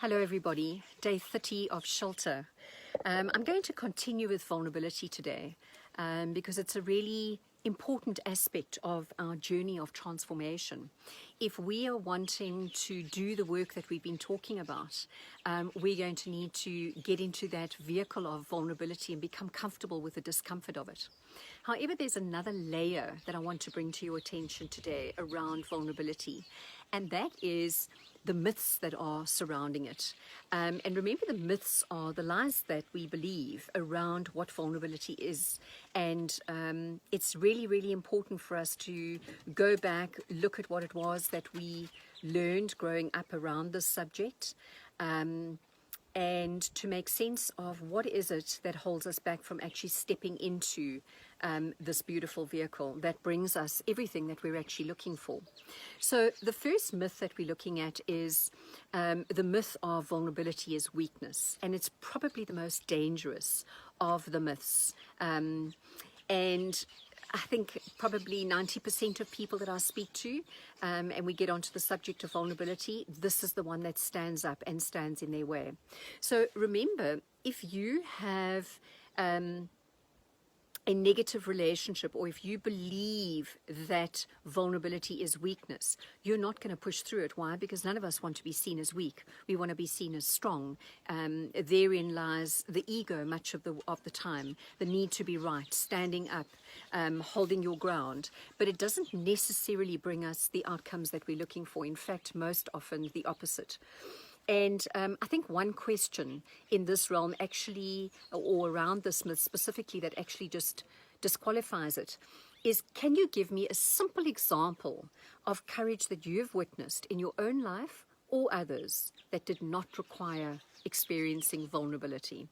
Hello everybody, day 30 of Shelter. I'm going to continue with vulnerability today because it's a really important aspect of our journey of transformation. If we are wanting to do the work that we've been talking about, we're going to need to get into that vehicle of vulnerability and become comfortable with the discomfort of it. However, there's another layer that I want to bring to your attention today around vulnerability, and that is the myths that are surrounding it. And remember, the myths are the lies that we believe around what vulnerability is. And it's really, really important for us to go back, look at what it was that we learned growing up around this subject, and to make sense of what is it that holds us back from actually stepping into this beautiful vehicle that brings us everything that we're actually looking for. So the first myth that we're looking at is the myth of vulnerability is weakness, and it's probably the most dangerous of the myths. And I think probably 90% of people that I speak to, and we get onto the subject of vulnerability, this is the one that stands up and stands in their way. So remember, if you have a negative relationship, or if you believe that vulnerability is weakness, you're not going to push through it. Why? Because none of us want to be seen as weak. We want to be seen as strong. Therein lies the ego much of the time, the need to be right, standing up, holding your ground. But it doesn't necessarily bring us the outcomes that we're looking for. In fact, most often the opposite. And I think one question in this realm actually, or around this myth specifically, that actually just disqualifies it, is, can you give me a simple example of courage that you've witnessed in your own life or others that did not require experiencing vulnerability?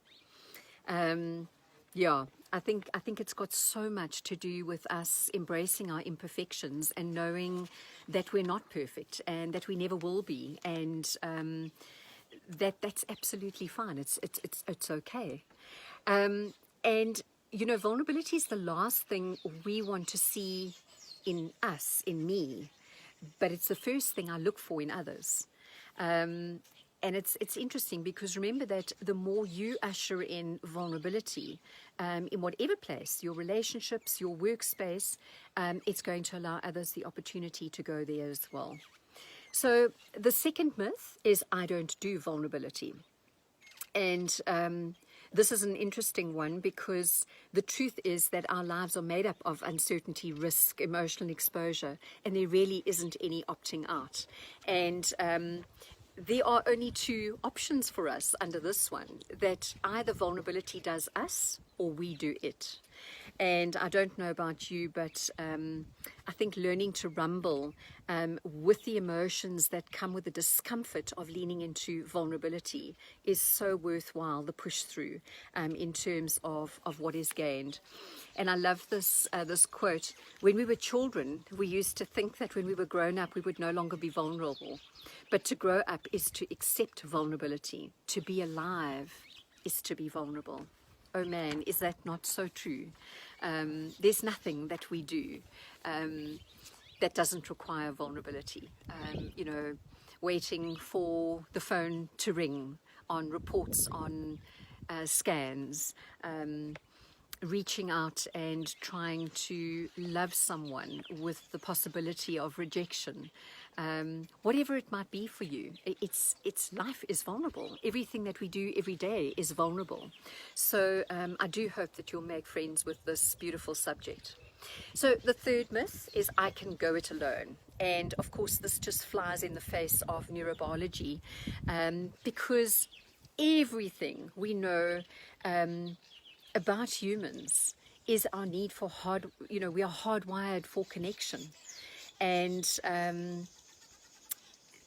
I think it's got so much to do with us embracing our imperfections and knowing that we're not perfect and that we never will be, and that's absolutely fine. It's okay. And you know, vulnerability is the last thing we want to see in us, in me, but it's the first thing I look for in others. And it's interesting because remember that the more you usher in vulnerability in whatever place, your relationships, your workspace, it's going to allow others the opportunity to go there as well. So the second myth is, I don't do vulnerability. And this is an interesting one because the truth is that our lives are made up of uncertainty, risk, emotional exposure, and there really isn't any opting out. And there are only two options for us under this one, that either vulnerability does us or we do it. And I don't know about you, but I think learning to rumble with the emotions that come with the discomfort of leaning into vulnerability is so worthwhile, the push through in terms of what is gained. And I love this quote. When we were children, we used to think that when we were grown up, we would no longer be vulnerable. But to grow up is to accept vulnerability. To be alive is to be vulnerable. Oh man, is that not so true? There's nothing that we do that doesn't require vulnerability. You know, waiting for the phone to ring, on reports, on scans, reaching out and trying to love someone with the possibility of rejection. Whatever it might be for you, it's life is vulnerable. Everything that we do every day is vulnerable. So I do hope that you'll make friends with this beautiful subject. So the third myth is, I can go it alone. And of course this just flies in the face of neurobiology, because everything we know about humans is our need for we are hardwired for connection. And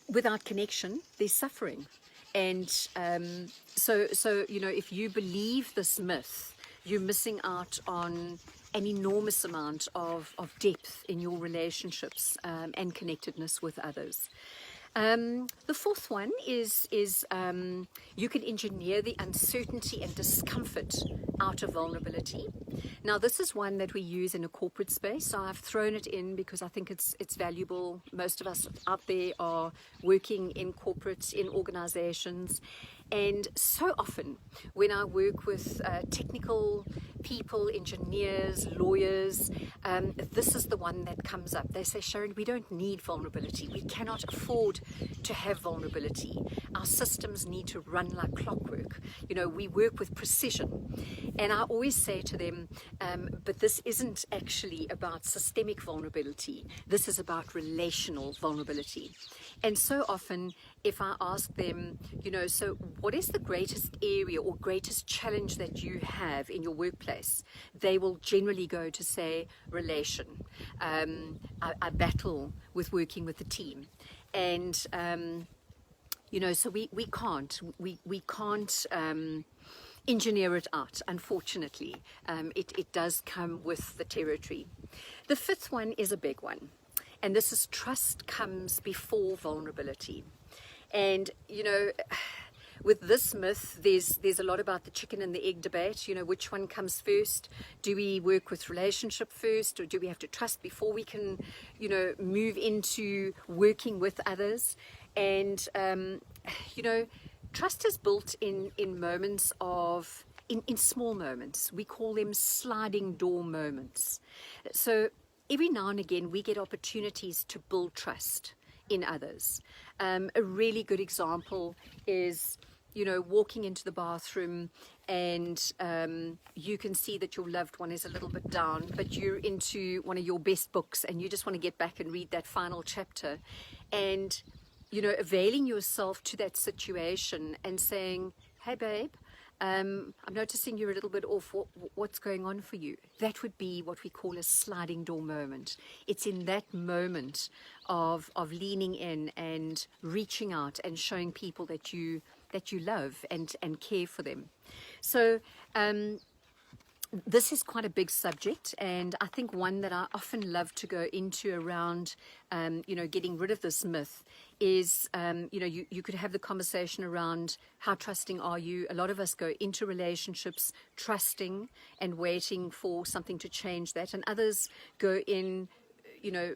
without connection, there's suffering. And so you know, if you believe this myth, you're missing out on an enormous amount of depth in your relationships and connectedness with others. The fourth one is you can engineer the uncertainty and discomfort out of vulnerability. Now, this is one that we use in a corporate space, so I've thrown it in because I think it's valuable. Most of us out there are working in corporates, in organizations, and so often when I work with technical people, engineers, lawyers, this is the one that comes up. They say, Sharon, we don't need vulnerability. We cannot afford to have vulnerability. Our systems need to run like clockwork. You know, we work with precision. And I always say to them, but this isn't actually about systemic vulnerability. This is about relational vulnerability. And so often, if I ask them, you know, so what is the greatest area or greatest challenge that you have in your workplace? They will generally go to say relation. I battle with working with the team. And, you know, so we can't engineer it out, unfortunately. It does come with the territory. The fifth one is a big one. And this is trust comes before vulnerability. And, you know, with this myth, there's a lot about the chicken and the egg debate. You know, which one comes first? Do we work with relationship first, or do we have to trust before we can, you know, move into working with others? And, you know, trust is built in moments of, in small moments. We call them sliding door moments. So every now and again, we get opportunities to build trust in others. A really good example is, you know, walking into the bathroom and you can see that your loved one is a little bit down, but you're into one of your best books and you just want to get back and read that final chapter. And, you know, availing yourself to that situation and saying, hey, babe, I'm noticing you're a little bit off. What's going on for you? That would be what we call a sliding door moment. It's in that moment of leaning in and reaching out and showing people that you love and care for them. So this is quite a big subject, and I think one that I often love to go into around, you know, getting rid of this myth is, you know, you could have the conversation around how trusting are you. A lot of us go into relationships trusting and waiting for something to change that, and others go in, you know,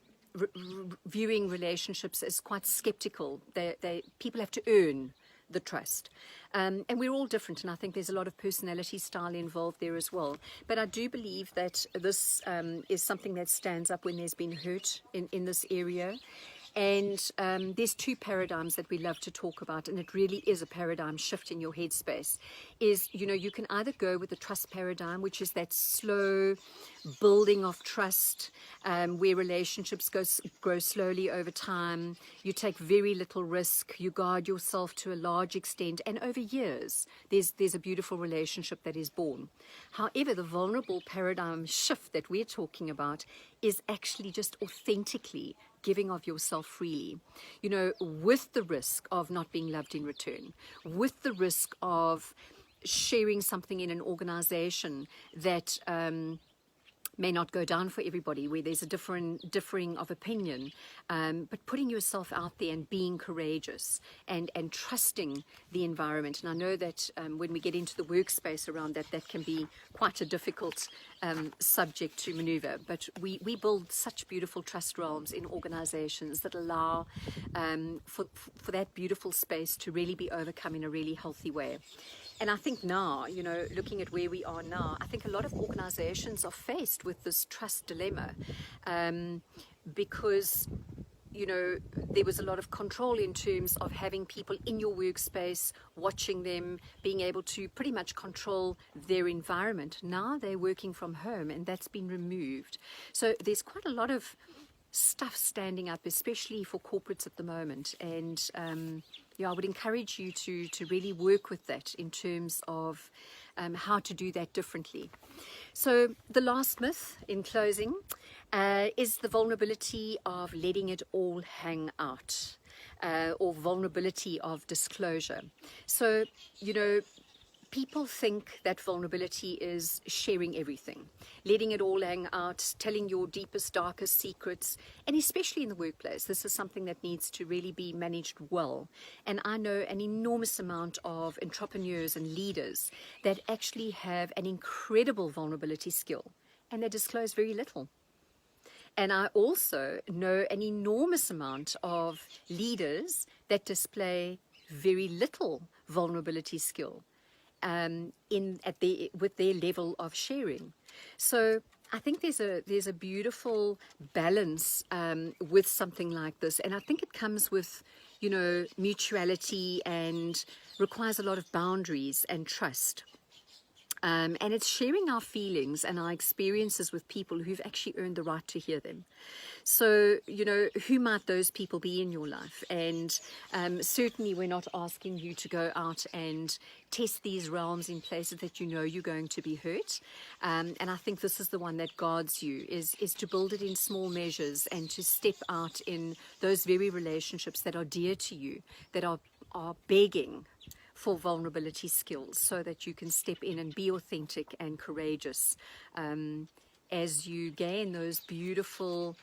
viewing relationships as quite skeptical. People have to earn the trust. And we're all different, and I think there's a lot of personality style involved there as well. But I do believe that this is something that stands up when there's been hurt in this area. And there's two paradigms that we love to talk about, and it really is a paradigm shift in your headspace. Is, you know, you can either go with the trust paradigm, which is that slow building of trust, where relationships grow slowly over time. You take very little risk. You guard yourself to a large extent, and over years, there's a beautiful relationship that is born. However, the vulnerable paradigm shift that we're talking about is actually just authentically giving of yourself freely, you know, with the risk of not being loved in return, with the risk of sharing something in an organization that may not go down for everybody, where there's a differing of opinion, but putting yourself out there and being courageous and trusting the environment. And I know that when we get into the workspace around that, that can be quite a difficult subject to maneuver. But we build such beautiful trust realms in organizations that allow for that beautiful space to really be overcome in a really healthy way. And I think now, you know, looking at where we are now, I think a lot of organizations are faced with this trust dilemma because, you know, there was a lot of control in terms of having people in your workspace, watching them, being able to pretty much control their environment. Now they're working from home, and that's been removed. So there's quite a lot of stuff standing up, especially for corporates at the moment. And yeah, I would encourage you to really work with that in terms of how to do that differently. So the last myth in closing is the vulnerability of letting it all hang out, or vulnerability of disclosure. So, you know, people think that vulnerability is sharing everything, letting it all hang out, telling your deepest, darkest secrets, and especially in the workplace. This is something that needs to really be managed well. And I know an enormous amount of entrepreneurs and leaders that actually have an incredible vulnerability skill, and they disclose very little. And I also know an enormous amount of leaders that display very little vulnerability skill with their level of sharing. So I think there's a beautiful balance with something like this, and I think it comes with, you know, mutuality and requires a lot of boundaries and trust. And it's sharing our feelings and our experiences with people who've actually earned the right to hear them. So, you know, who might those people be in your life? And certainly we're not asking you to go out and test these realms in places that you know you're going to be hurt. And I think this is the one that guards you, is to build it in small measures and to step out in those very relationships that are dear to you, that are begging for vulnerability skills, so that you can step in and be authentic and courageous as you gain those beautiful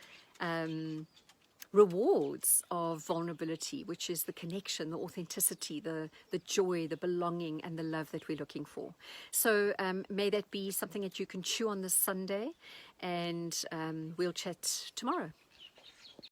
rewards of vulnerability, which is the connection, the authenticity, the joy, the belonging, and the love that we're looking for. So may that be something that you can chew on this Sunday, and we'll chat tomorrow.